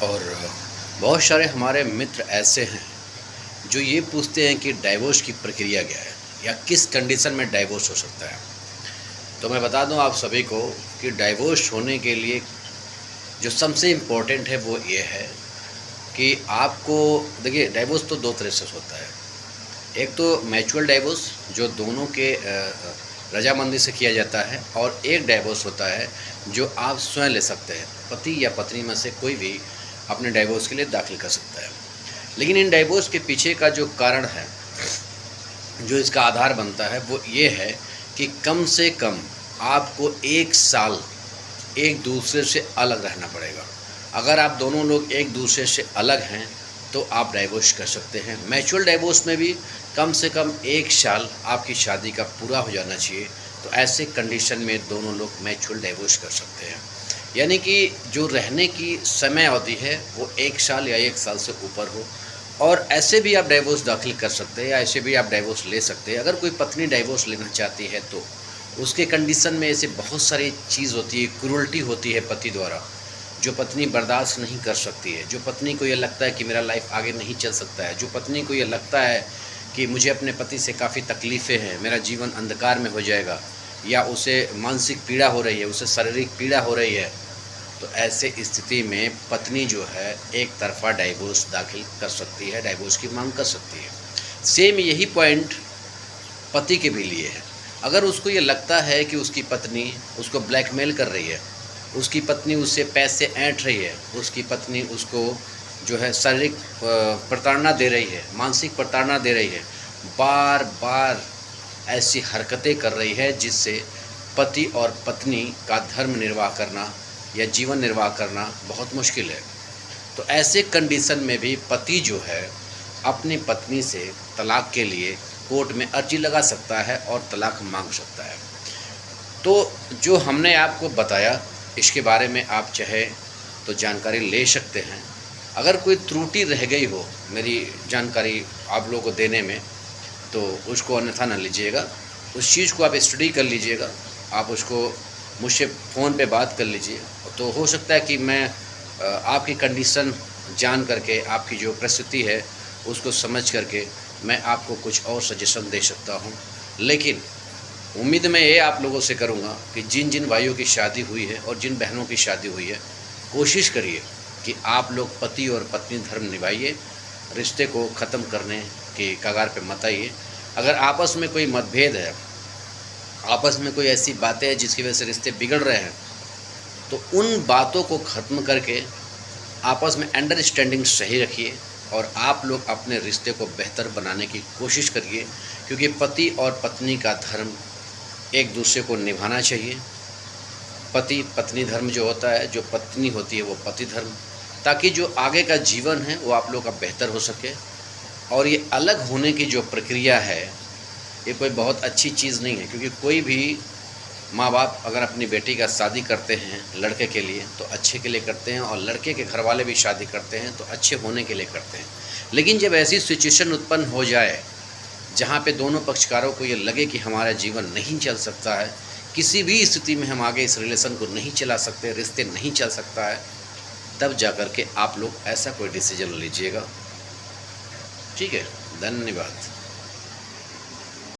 और बहुत सारे हमारे मित्र ऐसे हैं जो ये पूछते हैं कि डाइवोर्स की प्रक्रिया क्या है या किस कंडीशन में डाइवोर्स हो सकता है। तो मैं बता दूं आप सभी को कि डाइवोर्स होने के लिए जो सबसे इम्पोर्टेंट है वो ये है कि आपको देखिए, डाइवोर्स तो दो तरह से होता है। एक तो म्यूचुअल डाइवोर्स जो दोनों के रजामंदी से किया जाता है, और एक डाइवोर्स होता है जो आप स्वयं ले सकते हैं। पति या पत्नी में से कोई भी अपने डाइवोर्स के लिए दाखिल कर सकता है। लेकिन इन डाइवोर्स के पीछे का जो कारण है, जो इसका आधार बनता है, वो ये है कि कम से कम आपको 1 साल एक दूसरे से अलग रहना पड़ेगा। अगर आप दोनों लोग एक दूसरे से अलग हैं तो आप डाइवोर्स कर सकते हैं। म्यूचुअल डाइवोर्स में भी कम से कम 1 साल आपकी शादी का पूरा हो जाना चाहिए। तो ऐसे कंडीशन में दोनों लोग म्यूचुअल डाइवोर्स कर सकते हैं। यानी कि जो रहने की समय अवधि है वो 1 साल या 1 साल से ऊपर हो। और ऐसे भी आप डाइवोर्स दाखिल कर सकते हैं या ऐसे भी आप डाइवोर्स ले सकते हैं। अगर कोई पत्नी डाइवोर्स लेना चाहती है तो उसके कंडीशन में ऐसे बहुत सारी चीज़ होती है, क्रूरल्टी होती है पति द्वारा, जो पत्नी बर्दाश्त नहीं कर सकती है। जो पत्नी को ये लगता है कि मेरा लाइफ आगे नहीं चल सकता है, जो पत्नी को ये लगता है कि मुझे अपने पति से काफ़ी तकलीफ़ें हैं, मेरा जीवन अंधकार में हो जाएगा, या उसे मानसिक पीड़ा हो रही है, उसे शारीरिक पीड़ा हो रही है, तो ऐसे स्थिति में पत्नी जो है एक तरफा डाइवोर्स दाखिल कर सकती है, डाइवोर्स की मांग कर सकती है। सेम यही पॉइंट पति के भी लिए है। अगर उसको ये लगता है कि उसकी पत्नी उसको ब्लैकमेल कर रही है, उसकी पत्नी उससे पैसे ऐंठ रही है, उसकी पत्नी उसको जो है शारीरिक प्रताड़ना दे रही है, मानसिक प्रताड़ना दे रही है, बार बार ऐसी हरकतें कर रही है जिससे पति और पत्नी का धर्म निर्वाह करना या जीवन निर्वाह करना बहुत मुश्किल है। तो ऐसे कंडीशन में भी पति जो है अपनी पत्नी से तलाक के लिए कोर्ट में अर्जी लगा सकता है और तलाक मांग सकता है। तो जो हमने आपको बताया इसके बारे में आप चाहे तो जानकारी ले सकते हैं। अगर कोई त्रुटि रह गई हो मेरी जानकारी आप लोगों को देने में, तो उसको अन्यथा न लीजिएगा। उस चीज़ को आप स्टडी कर लीजिएगा, आप उसको मुझसे फ़ोन पे बात कर लीजिए। तो हो सकता है कि मैं आपकी कंडीशन जान करके, आपकी जो परिस्थिति है उसको समझ करके मैं आपको कुछ और सजेशन दे सकता हूँ। लेकिन उम्मीद मैं ये आप लोगों से करूँगा कि जिन जिन भाइयों की शादी हुई है और जिन बहनों की शादी हुई है, कोशिश करिए कि आप लोग पति और पत्नी धर्म निभाइए, रिश्ते को ख़त्म करने के कगार पे मत आइए। अगर आपस में कोई मतभेद है, आपस में कोई ऐसी बातें हैं जिसकी वजह से रिश्ते बिगड़ रहे हैं, तो उन बातों को ख़त्म करके आपस में अंडरस्टैंडिंग सही रखिए और आप लोग अपने रिश्ते को बेहतर बनाने की कोशिश करिए। क्योंकि पति और पत्नी का धर्म एक दूसरे को निभाना चाहिए। पति पत्नी धर्म जो होता है, जो पत्नी होती है वो पति धर्म, ताकि जो आगे का जीवन है वो आप लोग का बेहतर हो सके। और ये अलग होने की जो प्रक्रिया है ये कोई बहुत अच्छी चीज़ नहीं है, क्योंकि कोई भी माँ बाप अगर अपनी बेटी का शादी करते हैं लड़के के लिए तो अच्छे के लिए करते हैं, और लड़के के घर वाले भी शादी करते हैं तो अच्छे होने के लिए करते हैं। लेकिन जब ऐसी सिचुएशन उत्पन्न हो जाए जहाँ पे दोनों पक्षकारों को ये लगे कि हमारा जीवन नहीं चल सकता है, किसी भी स्थिति में हम आगे इस रिलेशन को नहीं चला सकते, रिश्ते नहीं चल सकता है, तब जा कर के आप लोग ऐसा कोई डिसीजन लीजिएगा। ठीक है, धन्यवाद।